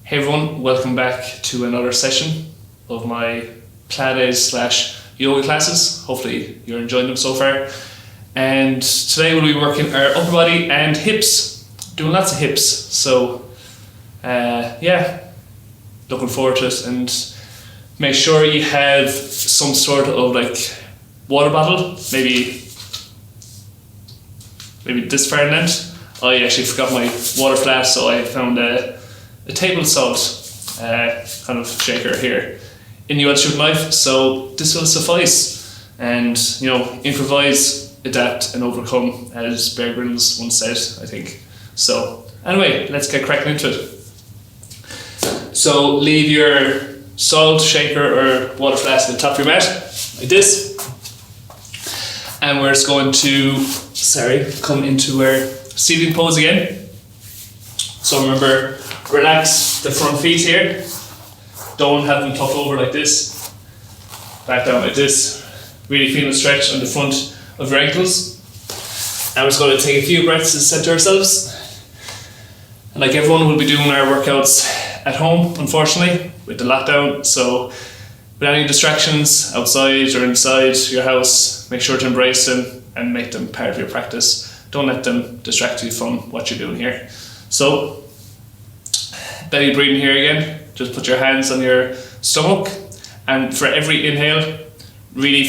Hey everyone, welcome back to another session of my Pilates / yoga classes. Hopefully you're enjoying them so far. And today we'll be working our upper body and hips, doing lots of hips. So looking forward to it. And make sure you have some sort of water bottle, maybe this far in length. I actually forgot my water flask, so I found a table salt kind of shaker here in the shooting knife, so this will suffice. And improvise, adapt and overcome, as Bear Grylls once said, I think. So anyway, let's get cracking into it. So leave your salt shaker or water flask at the top of your mat like this, and we're just going to come into our seating pose again. So remember, relax the front feet here. Don't have them tucked over like this. Back down like this. Really feel the stretch on the front of your ankles. Now we're just going to take a few breaths to center ourselves. And like everyone, we'll be doing our workouts at home, unfortunately, with the lockdown. So with any distractions outside or inside your house, make sure to embrace them and make them part of your practice. Don't let them distract you from what you're doing here. So belly breathing here again. Just put your hands on your stomach, and for every inhale, really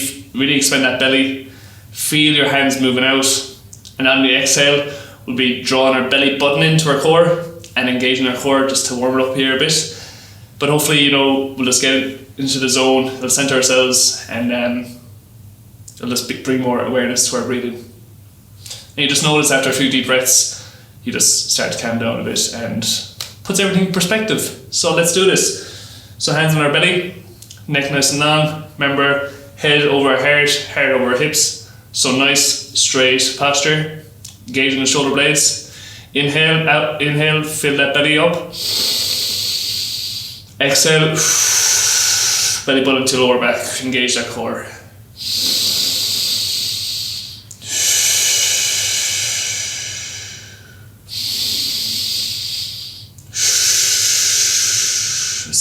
expand that belly. Feel your hands moving out, and on the exhale, we'll be drawing our belly button into our core and engaging our core just to warm it up here a bit. But hopefully, we'll just get into the zone, we'll center ourselves, and it'll just bring more awareness to our breathing. And you just notice after a few deep breaths, you just start to calm down a bit and puts everything in perspective. So let's do this. So hands on our belly, neck nice and long. Remember, head over our heart over our hips. So nice straight posture, engaging the shoulder blades. Inhale, out, inhale, fill that belly up. Exhale, belly button to lower back, engage that core.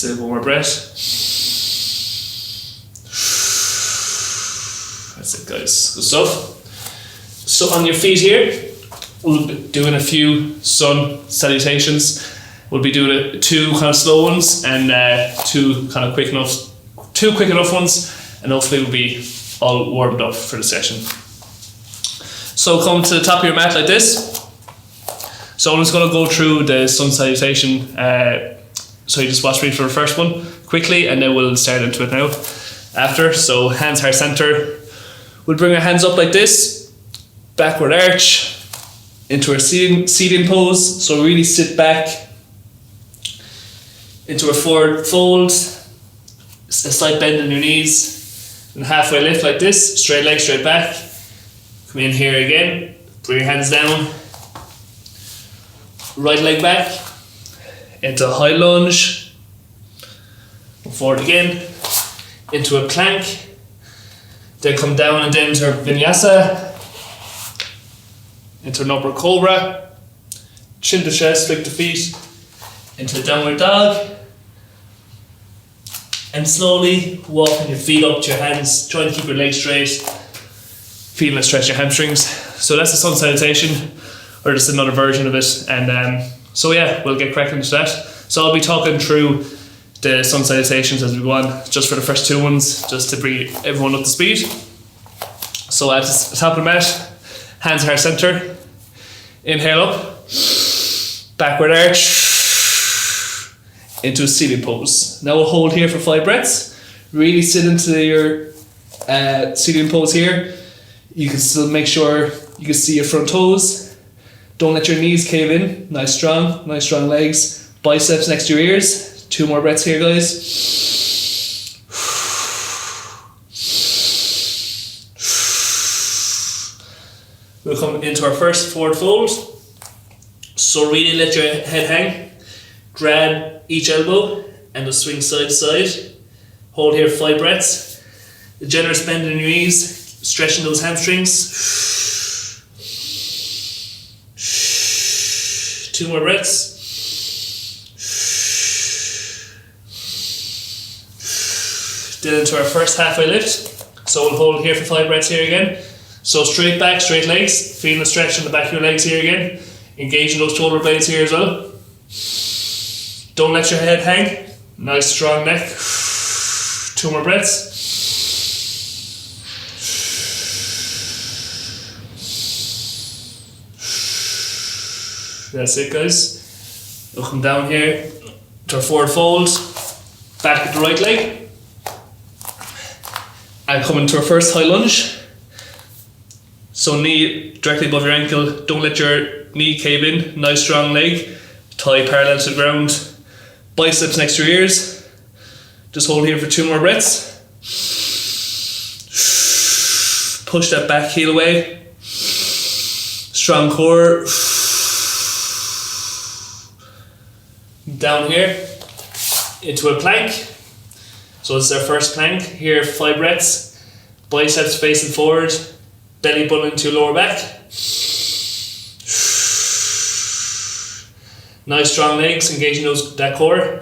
One more breath. That's it, guys. Good stuff. So on your feet here, we'll be doing a few sun salutations. We'll be doing 2 kind of slow ones and 2 quick enough ones, and hopefully we'll be all warmed up for the session. So come to the top of your mat like this. So I'm just going to go through the sun salutation. So you just watch me for the first one quickly, and then we'll start into it now after. So hands heart center. We'll bring our hands up like this, backward arch, into our seating pose. So really sit back into a forward fold, a slight bend in your knees, and halfway lift like this, straight leg, straight back. Come in here again, bring your hands down, right leg back, into a high lunge, forward again, into a plank, then come down and then into our vinyasa, into an upper cobra, chin to chest, flick the feet, into a downward dog, and slowly walking your feet up to your hands, trying to keep your legs straight, feeling it stretch your hamstrings. So that's the sun salutation, or just another version of it, and we'll get cracking into that. So I'll be talking through the sun salutations as we go on, just for the first 2 ones, just to bring everyone up to speed. So at the top of the mat, hands heart center, inhale up, backward arch, into a seated pose. Now we'll hold here for 5 breaths, really sit into your seating pose here. You can still make sure you can see your front toes. Don't let your knees cave in. Nice strong legs. Biceps next to your ears. 2 more breaths here, guys. We'll come into our first forward fold. So really let your head hang. Grab each elbow and just swing side to side. Hold here 5 breaths. A generous bend in your knees, stretching those hamstrings. 2 more breaths. Then into our first halfway lift. So we'll hold here for 5 breaths here again. So straight back, straight legs, feeling the stretch in the back of your legs here again. Engaging those shoulder blades here as well. Don't let your head hang. Nice strong neck. 2 more breaths. That's it, guys. We'll come down here to our forward fold. Back with the right leg. And come into our first high lunge. So knee directly above your ankle. Don't let your knee cave in. Nice strong leg. Thigh parallel to the ground. Biceps next to your ears. Just hold here for 2 more breaths. Push that back heel away. Strong core. Down here into a plank. So this is our first plank. Here 5 breaths. Biceps facing forward. Belly button into your lower back. Nice strong legs, engaging that core.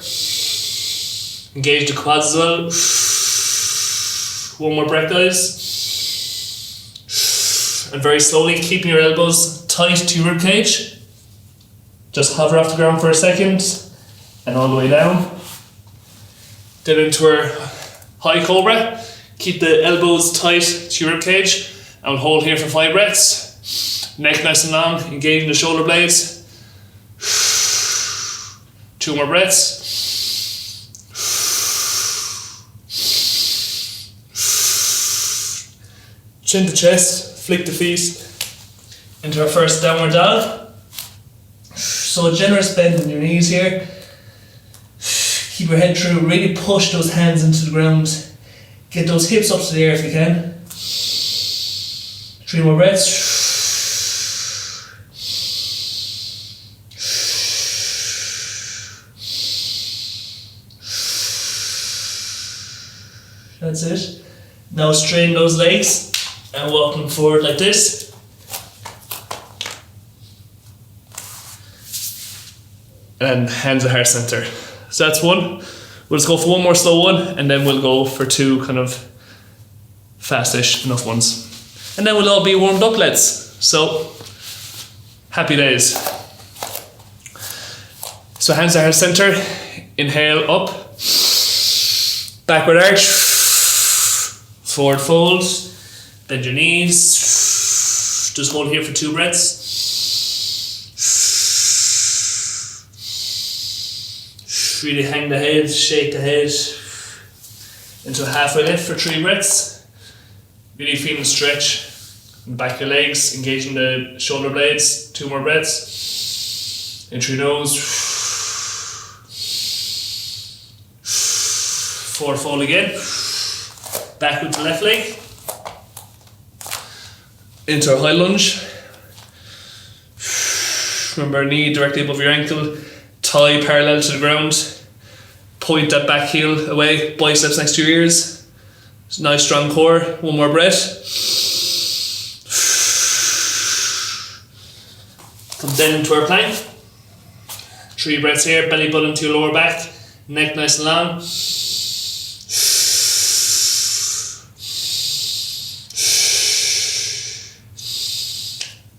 Engage the quads as well. 1 more breath, guys. And very slowly keeping your elbows tight to your rib cage. Just hover off the ground for a second and all the way down. Then into our high cobra. Keep the elbows tight to your rib cage and hold here for 5 breaths. Neck nice and long, engaging the shoulder blades. 2 more breaths. Chin to chest, flick the feet into our first downward dog. So a generous bend in your knees here. Keep your head through, really push those hands into the ground. Get those hips up to the air if you can. 3 more breaths. That's it. Now straighten those legs and walk them forward like this. And hands at heart center. So that's 1. We'll just go for 1 more slow one and then we'll go for 2 kind of fastish enough ones. And then we'll all be warmed up, lads. So, happy days. So hands at heart center. Inhale up. Backward arch. Forward fold. Bend your knees. Just hold here for 2 breaths. Really hang the head, shake the head into a halfway lift for 3 breaths. Really feeling the stretch in the back of your legs, engaging the shoulder blades. 2 more breaths. In through your nose. Forward fold again. Back with the left leg. Into our high lunge. Remember, knee directly above your ankle. Thigh parallel to the ground. Point that back heel away. Biceps next to your ears. Nice strong core. 1 more breath. Come then into our plank. 3 breaths here. Belly button to your lower back. Neck nice and long.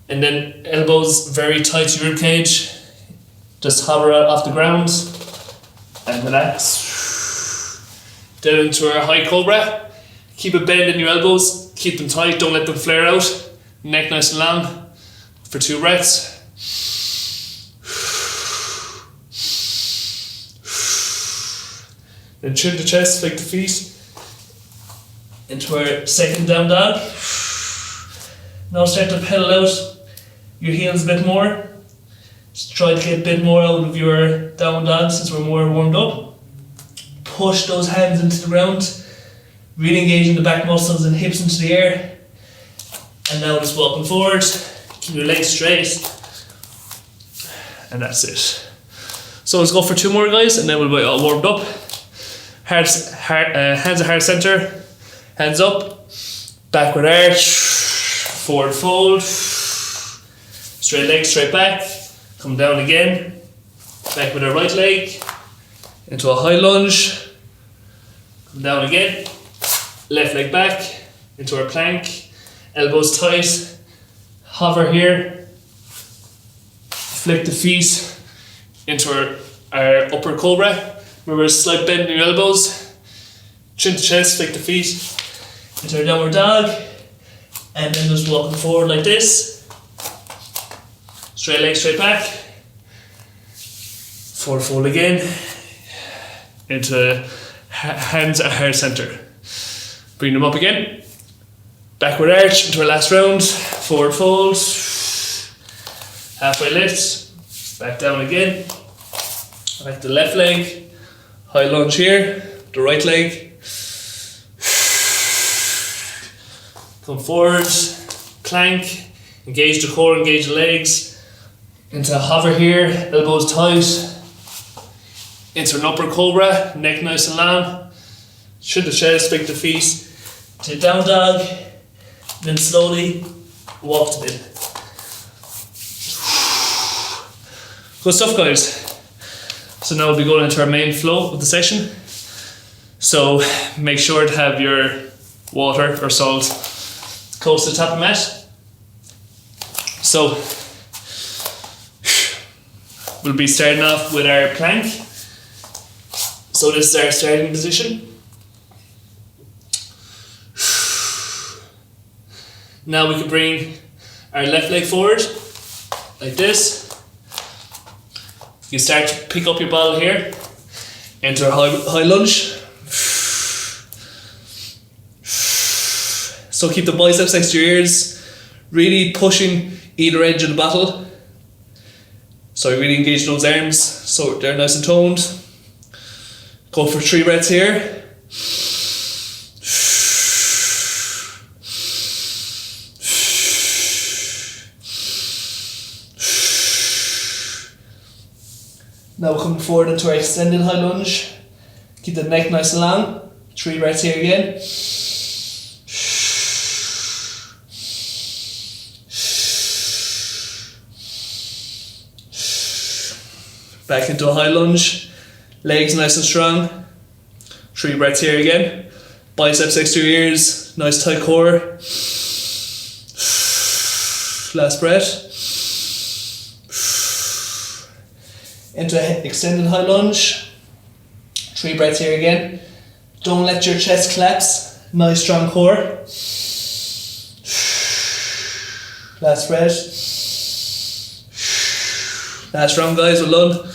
And then elbows very tight to your rib cage. Just hover out off the ground and relax. Then into our high cobra. Keep a bend in your elbows. Keep them tight. Don't let them flare out. Neck nice and long for 2 breaths. Then chin to chest, flick the feet. Into our second down dog. Now start to pedal out your heels a bit more. Just try to get a bit more out of your down dog since we're more warmed up. Push those hands into the ground. Really engaging the back muscles and hips into the air. And now just walking forward. Keep your legs straight. And that's it. So let's go for 2 more, guys, and then we'll be all warmed up. Hands at heart center. Hands up. Backward arch. Forward fold. Straight leg, straight back. Come down again. Back with our right leg. Into a high lunge. Down again, left leg back into our plank, elbows tight, hover here, flick the feet into our upper cobra. Remember a slight bend in your elbows, chin to chest, flick the feet into our downward dog, and then just walking forward like this. Straight leg, straight back, forward fold again, into hands at heart center. Bring them up again, backward arch into our last round, forward fold, halfway lift, back down again, back to the left leg, high lunge here, the right leg, come forward, plank, engage the core, engage the legs, into hover here, elbows tight, into an upper cobra, neck nice and long, chin to chest, flick the feet, to down dog, then slowly walk to bed. Good stuff, guys. So now we'll be going into our main flow of the session. So make sure to have your water or salt close to the top of the mat. So we'll be starting off with our plank. So this is our starting position. Now we can bring our left leg forward, like this. You start to pick up your ball here, into a high lunge. So keep the biceps next to your ears, really pushing either edge of the battle. So really engage those arms, so they're nice and toned. Go for 3 breaths here. Now we're coming forward into our extended high lunge. Keep the neck nice and long. 3 breaths here again. Back into a high lunge. Legs nice and strong. 3 breaths here again. Biceps next to your ears. Nice tight core. Last breath. Into an extended high lunge. 3 breaths here again. Don't let your chest collapse. Nice strong core. Last breath. Last round, guys, well done.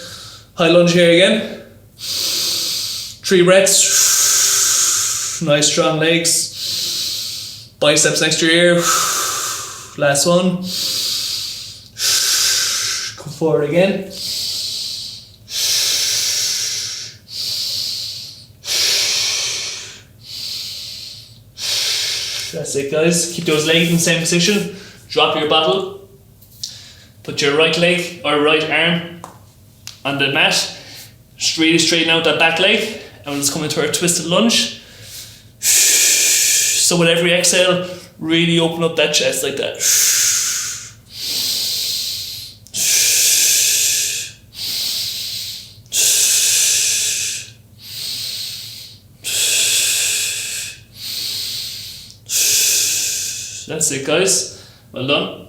High lunge here again. 3 breaths. Nice strong legs. Biceps next to your ear. Last one. Come forward again. That's it, guys. Keep those legs in the same position. Drop your bottle. Put your right leg or right arm on the mat. Really straighten out that back leg. And we'll just come into our twisted lunge. So with every exhale, really open up that chest like that. That's it, guys. Well done.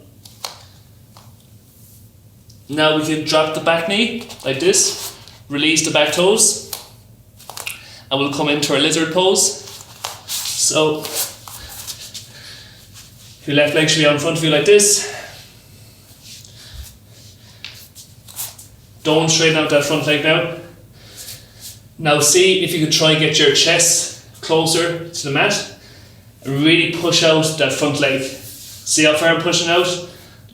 Now we can drop the back knee like this. Release the back toes. And we'll come into our lizard pose. So your left leg should be out in front of you like this. Don't straighten out that front leg now. Now see if you can try and get your chest closer to the mat. And really push out that front leg. See how far I'm pushing out?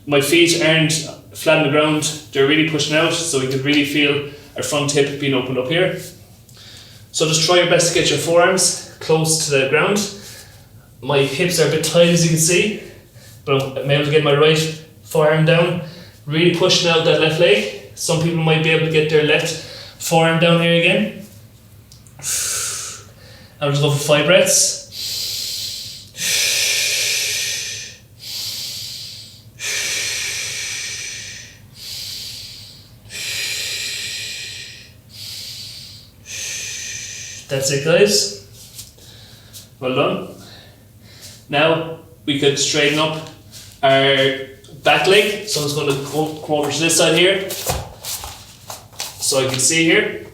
My feet aren't flat on the ground, they're really pushing out, so we can really feel our front hip being opened up here. So just try your best to get your forearms close to the ground. My hips are a bit tight, as you can see, but I'm able to get my right forearm down, really pushing out that left leg. Some people might be able to get their left forearm down here again. I'll just go for 5 breaths. That's it, guys. Well done. Now we could straighten up our back leg. So I'm just going to come over to this side here. So I can see here.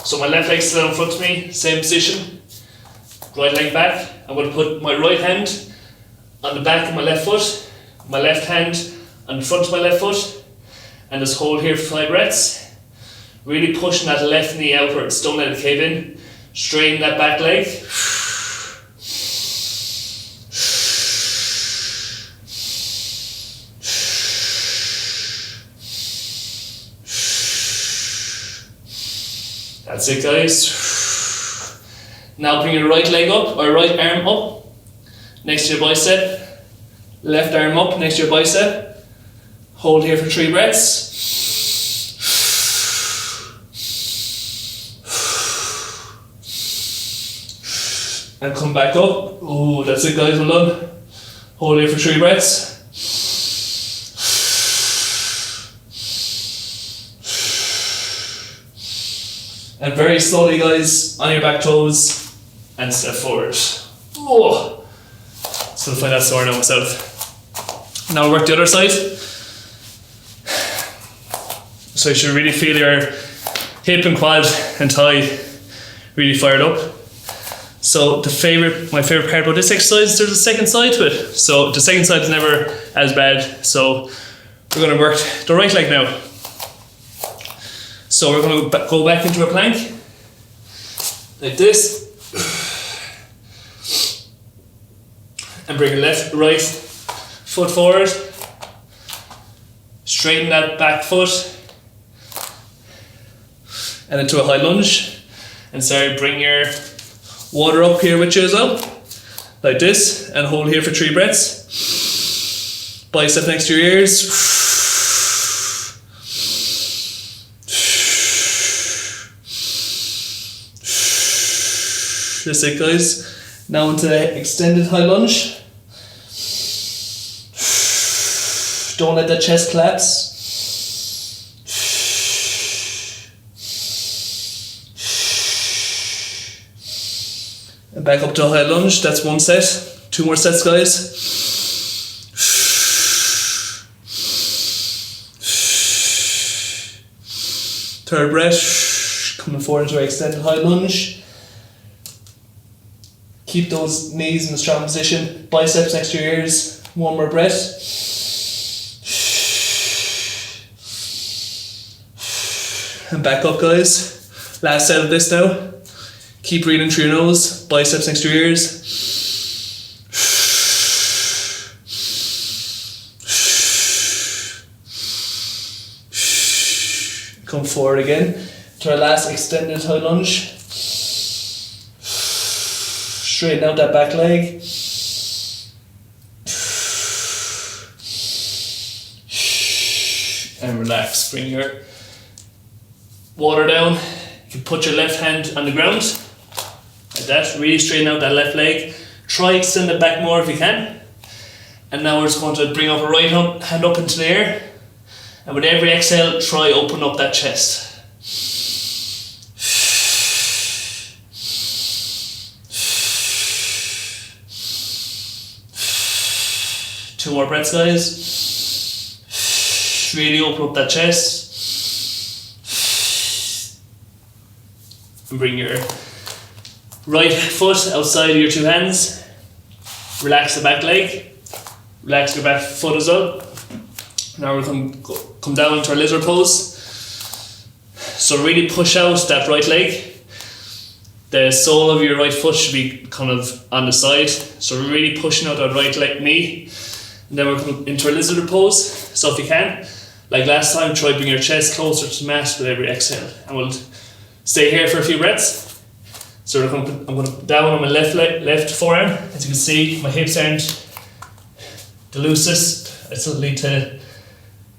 So my left leg's still in front of me, same position. Right leg back. I'm going to put my right hand on the back of my left foot, my left hand on the front of my left foot, and just hold here for 5 breaths. Really pushing that left knee outwards, don't let it cave in. Straighten that back leg. That's it, guys. Now bring your right leg up, or right arm up, next to your bicep. Left arm up, next to your bicep. Hold here for 3 breaths. And come back up. Ooh, that's it, guys, well done. Hold here for 3 breaths. And very slowly, guys, on your back toes and step forward. Oh, still find that sore now myself. Now we'll work the other side. So you should really feel your hip and quad and thigh really fired up. So my favorite part about this exercise, there's a second side to it. So the second side is never as bad. So we're going to work the right leg now. So we're going to go back into a plank, like this, and bring your right foot forward, straighten that back foot, and into a high lunge, and bring your water up here with you as well, like this, and hold here for 3 breaths, bicep next to your ears. That's it, guys. Now into extended high lunge. Don't let that chest collapse. And back up to a high lunge. That's 1 set. 2 more sets, guys. Third breath. Coming forward into our extended high lunge. Keep those knees in a strong position. Biceps next to your ears. 1 more breath. And back up, guys. Last set of this now. Keep breathing through your nose. Biceps next to your ears. Come forward again to our last extended high lunge. Straighten out that back leg. And relax. Bring your water down. You can put your left hand on the ground, like that. Really straighten out that left leg. Try extend it back more if you can. And now we're just going to bring up a right hand up into the air. And with every exhale, try open up that chest. 2 more breaths, guys. Really open up that chest. And bring your right foot outside of your 2 hands. Relax the back leg. Relax your back foot as well. Now we're going to come down to our lizard pose. So really push out that right leg. The sole of your right foot should be kind of on the side. So we're really pushing out that right leg knee. And then we're coming into our lizard pose. So if you can, like last time, try bring your chest closer to the mat with every exhale. And we'll stay here for a few breaths. So I'm going to put down on my left forearm. As you can see, my hips aren't the loosest. I still need to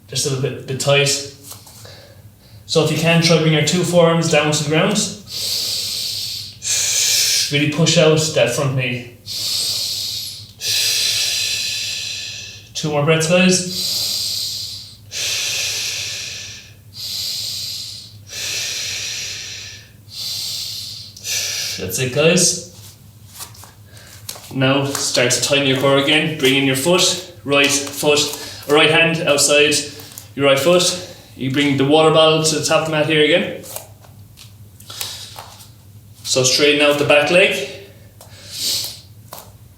just a little bit tight. So if you can, try bring your 2 forearms down to the ground. Really push out that front knee. 2 more breaths, guys. That's it, guys. Now start to tighten your core again. Bring in your right hand outside your right foot. You bring the water bottle to the top of the mat here again. So straighten out the back leg.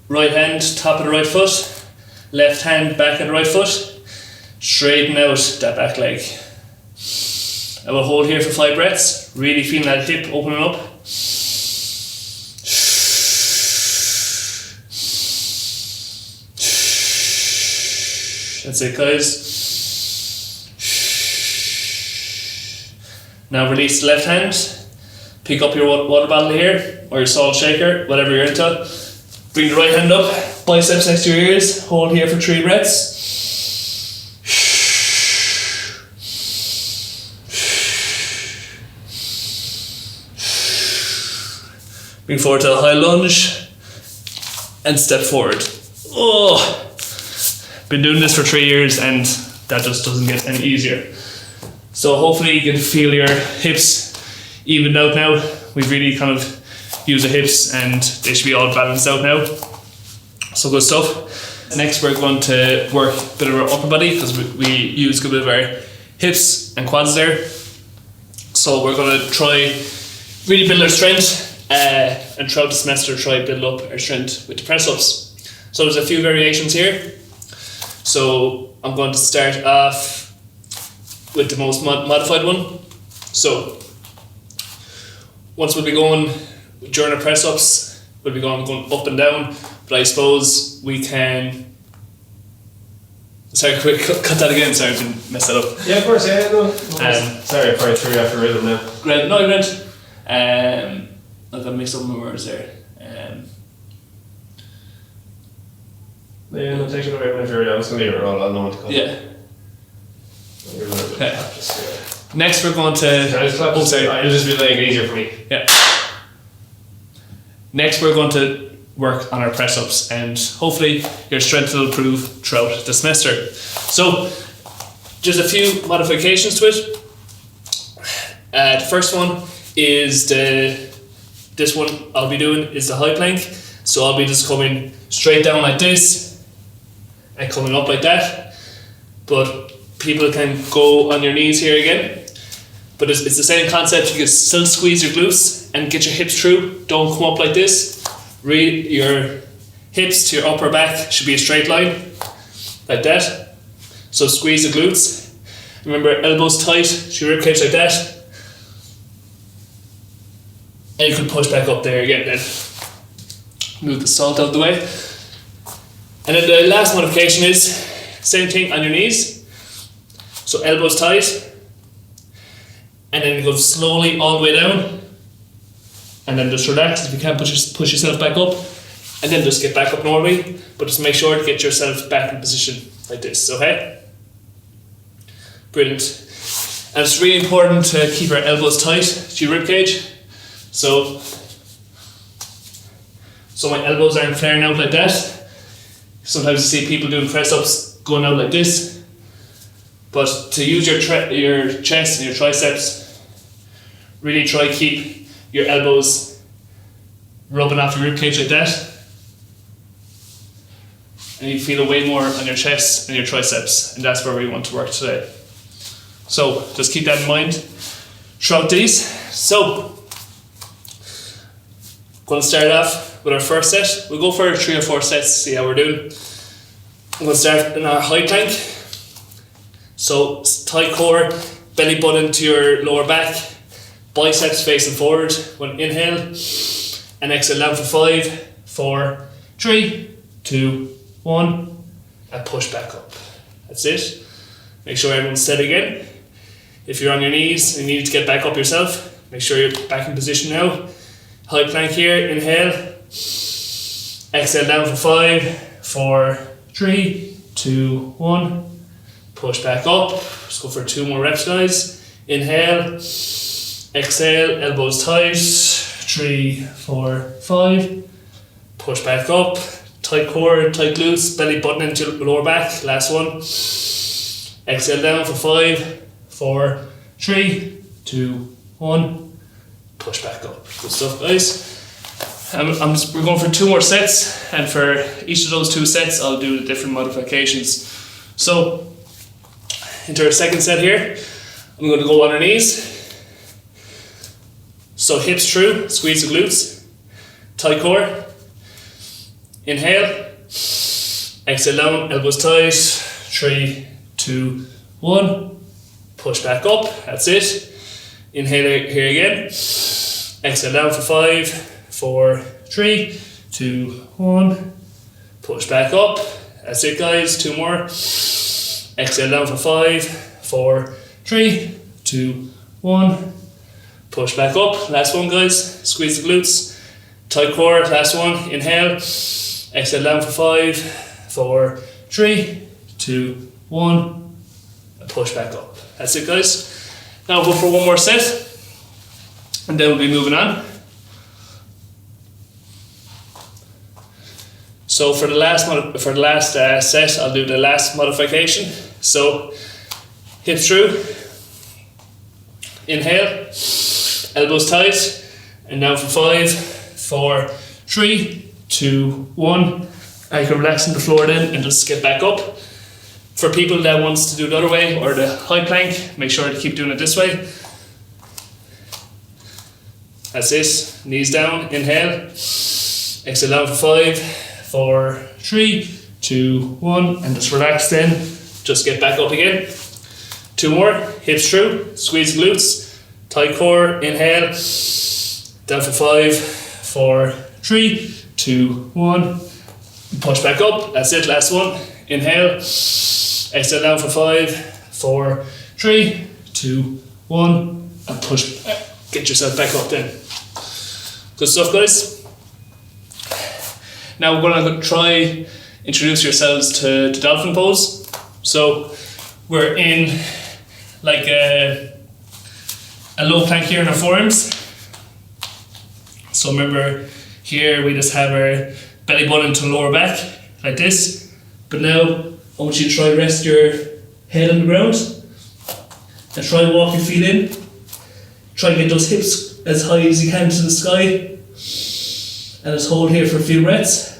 Right hand, top of the right foot. Left hand, back of the right foot. Straighten out that back leg. I will hold here for 5 breaths. Really feeling that hip opening up. That's it, guys. Now release the left hand. Pick up your water bottle here, or your salt shaker, whatever you're into. Bring the right hand up, biceps next to your ears. Hold here for 3 breaths. Bring forward to a high lunge and step forward. Oh, been doing this for 3 years and that just doesn't get any easier. So hopefully you can feel your hips evened out now. We've really kind of used the hips and they should be all balanced out now. So good stuff. Next we're going to work a bit of our upper body because we use a good bit of our hips and quads there. So we're going to try really build our strength and throughout the semester try build up our strength with the press ups. So there's a few variations here. So I'm going to start off with the most modified one. So once we'll be going during our press ups, we'll be going up and down, but I suppose we can. Sorry, quick, cut that again. Sorry, I didn't mess that up. Yeah, of course. Yeah, no. Sorry, I probably threw you off the rhythm now. Great, no, great. I've got mixed up my words there. Yeah, no, take it away whenever you're down. It's going to be your roll. I'll know what to call it. Yeah. Okay. Next, we're going to. Oh, sorry. It'll just be like easier for me. Yeah. Next, we're going to work on our press ups, and hopefully your strength will improve throughout the semester. So, just a few modifications to it. The first one is this one I'll be doing is the high plank. So I'll be just coming straight down like this and coming up like that. But people can go on your knees here again. But it's the same concept. You can still squeeze your glutes and get your hips through. Don't come up like this. Your hips to your upper back should be a straight line, like that. So squeeze the glutes. Remember, elbows tight to your ribcage like that. And you can push back up there again then. Move the salt out of the way. And then the last modification is same thing on your knees. So elbows tight. And then go slowly all the way down. And then just relax. If you can, push yourself back up. And then just get back up normally. But just make sure to get yourself back in position like this, okay? Brilliant. And it's really important to keep our elbows tight to your ribcage. So my elbows aren't flaring out like that. Sometimes you see people doing press ups going out like this. But to use your chest and your triceps, really try keep your elbows rubbing off your ribcage like that. And you feel it way more on your chest and your triceps, and that's where we want to work today. So just keep that in mind throughout these. So going to start off with our first set. We'll go for 3 or 4 sets to see how we're doing. I'm going to start in our high plank. So tight core, belly button to your lower back, biceps facing forward. When inhale and exhale down for 5, 4, 3, 2, 1, and push back up. That's it. Make sure everyone's steady again. If you're on your knees and you need to get back up yourself, make sure you're back in position now. High plank here, inhale, exhale down for 5, 4, 3, 2, 1, push back up. Let's go for 2 more reps, guys. Inhale, exhale, elbows tight, 3, 4, 5, push back up, tight core, tight glutes, belly button into lower back, last one. Exhale down for 5, 4, 3, 2, 1, push back up. Good stuff, guys. We're going for 2 more sets, and for each of those 2 sets I'll do the different modifications. So into our second set here, I'm going to go on our knees. So hips through, squeeze the glutes, tight core. Inhale, exhale down, elbows tight. 3, 2, 1. Push back up, that's it. Inhale here again. Exhale down for 5, 4, 3, 2, 1. Push back up, that's it guys, 2 more. Exhale down for 5, 4, 3, 2, 1. Push back up, last one guys. Squeeze the glutes, tight core, last one. Inhale, exhale down for 5, 4, 3, 2, 1. And push back up. That's it guys. Now we'll go for one more set, and then we'll be moving on. So for the last set, I'll do the last modification. So hips through. Inhale, elbows tight, and now for 5, 4, 3, 2, 1. And you can relax on the floor then and just get back up. For people that wants to do the other way or the high plank, make sure to keep doing it this way. That's it. Knees down. Inhale. Exhale down for 5, 4, 3, 2, 1. And just relax then. Just get back up again. 2 more. Hips through. Squeeze glutes. Tight core. Inhale. Down for 5, 4, 3, 2, 1. Push back up. That's it. Last one. Inhale. Exhale down for 5, 4, 3, 2, 1. And push. Get yourself back up then. Good stuff, guys. Now we're going to try introduce yourselves to the dolphin pose. So we're in like a low plank here in our forearms. So remember here we just have our belly button to lower back like this. But now I want you to try rest your head on the ground and try walk your feet in. Try to get those hips as high as you can to the sky, and just hold here for a few breaths.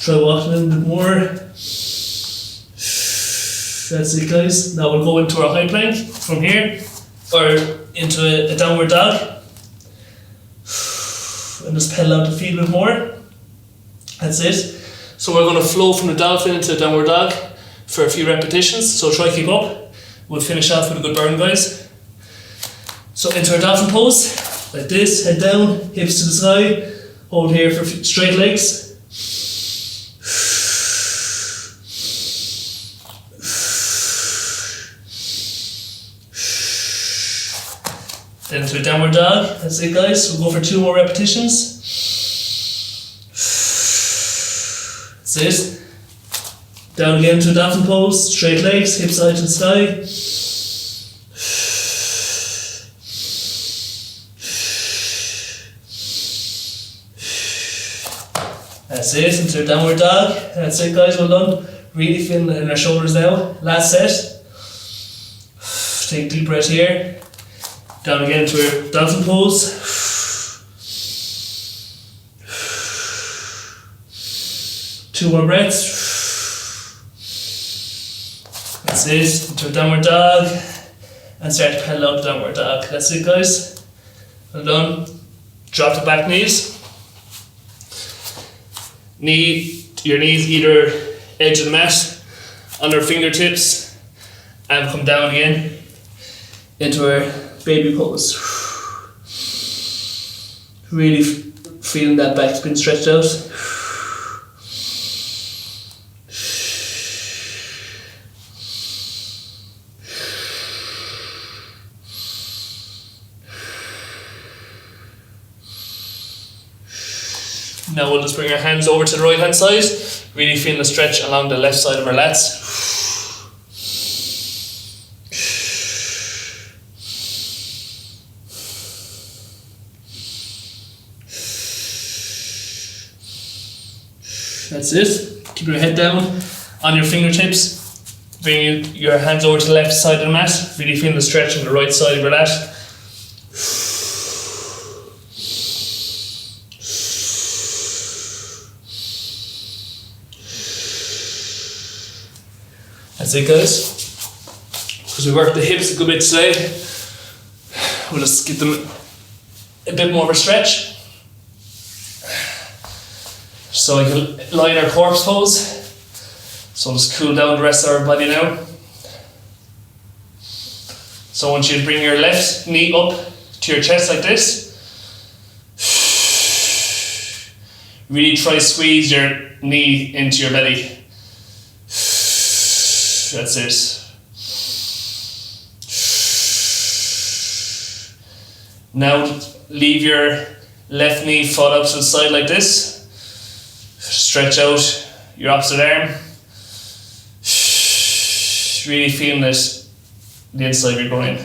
Try walking a little bit more. That's it, guys. Now we'll go into our high plank from here, or into a downward dog, and just pedal out the feet a bit more. That's it. So we're going to flow from the dolphin into a downward dog for a few repetitions, so try keep up. We'll finish off with a good burn, guys. So into our dolphin pose, like this, head down, hips to the sky, hold here for straight legs. Then into a downward dog, that's it guys, we'll go for 2 more repetitions. That's it. Down again to a dolphin pose, straight legs, hips out to the sky. That's it, into a downward dog. That's it guys, well done. Really feeling it in our shoulders now. Last set. Take a deep breath here. Down again to a dolphin pose. Two more breaths. That's it, into a downward dog. And start to pedal out the downward dog. That's it guys. Well done. Drop the back knees. Your knees either edge of the mat, under fingertips, and come down again into our baby pose. Really feeling that back being stretched out. Now we'll just bring our hands over to the right hand side, really feeling the stretch along the left side of our lats. That's it. Keep your head down on your fingertips. Bring your hands over to the left side of the mat. Really feeling the stretch on the right side of your lat. That's it, guys. Because we worked the hips a good bit today, we'll just give them a bit more of a stretch. So I can lie in our corpse pose. So we'll just cool down the rest of our body now. So I want you to bring your left knee up to your chest like this. Really try to squeeze your knee into your belly. That's it. Now leave your left knee fall out to the side like this. Stretch out your opposite arm. Really feeling it, the inside of your groin.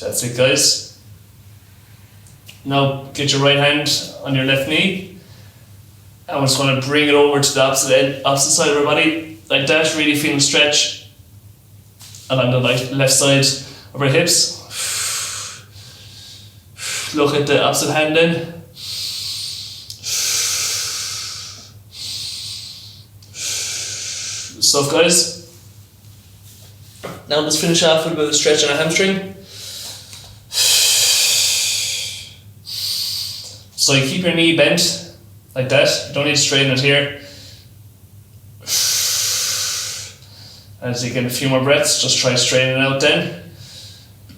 That's it, guys. Now get your right hand on your left knee. And we just want to bring it over to the opposite side of our body, like that. Really feeling the stretch along the left side of our hips. Look at the opposite hand then. Good stuff, guys. Now let's finish off with a bit of stretch on our hamstring. So you keep your knee bent like that. You don't need to straighten it here. As you get a few more breaths, just try straightening it out then.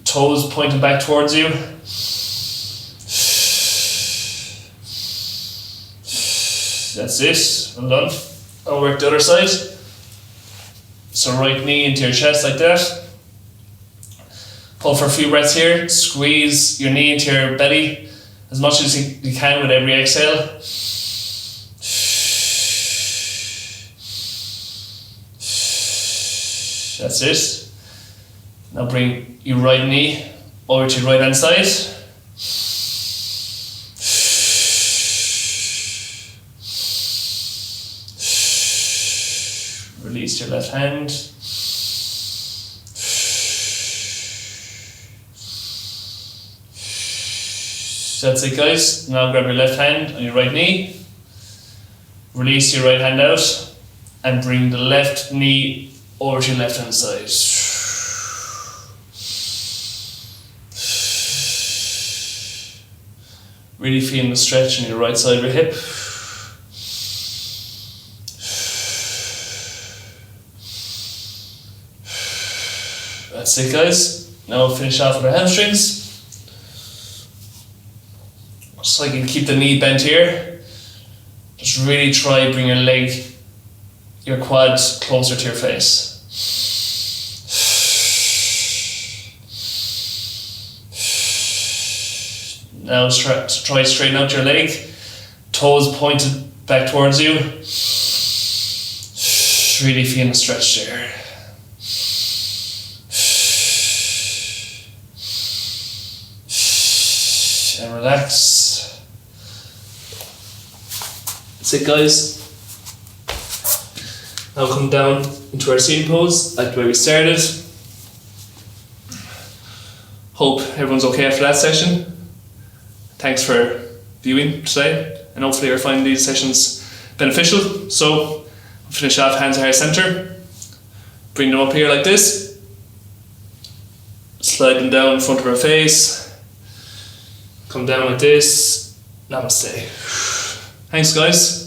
Toes pointing back towards you. That's it. Well done. I'll work the other side. So right knee into your chest like that. Hold for a few breaths here. Squeeze your knee into your belly as much as you can with every exhale. That's it. Now bring your right knee over to your right hand side. Release your left hand. That's it, guys. Now grab your left hand on your right knee. Release your right hand out and bring the left knee over to your left hand side. Really feeling the stretch on your right side of your hip. That's it, guys. Now we'll finish off with our hamstrings. So you can keep the knee bent here. Just really try bring your quads closer to your face. Now try to straighten out your leg. Toes pointed back towards you. Really feeling the stretch there. And relax. That's it, guys. Now come down into our seated pose, like the way we started. Hope everyone's okay after that session. Thanks for viewing today, and hopefully you're finding these sessions beneficial. So, we'll finish off hands higher center. Bring them up here like this. Slide them down in front of our face. Come down like this. Namaste. Thanks, guys.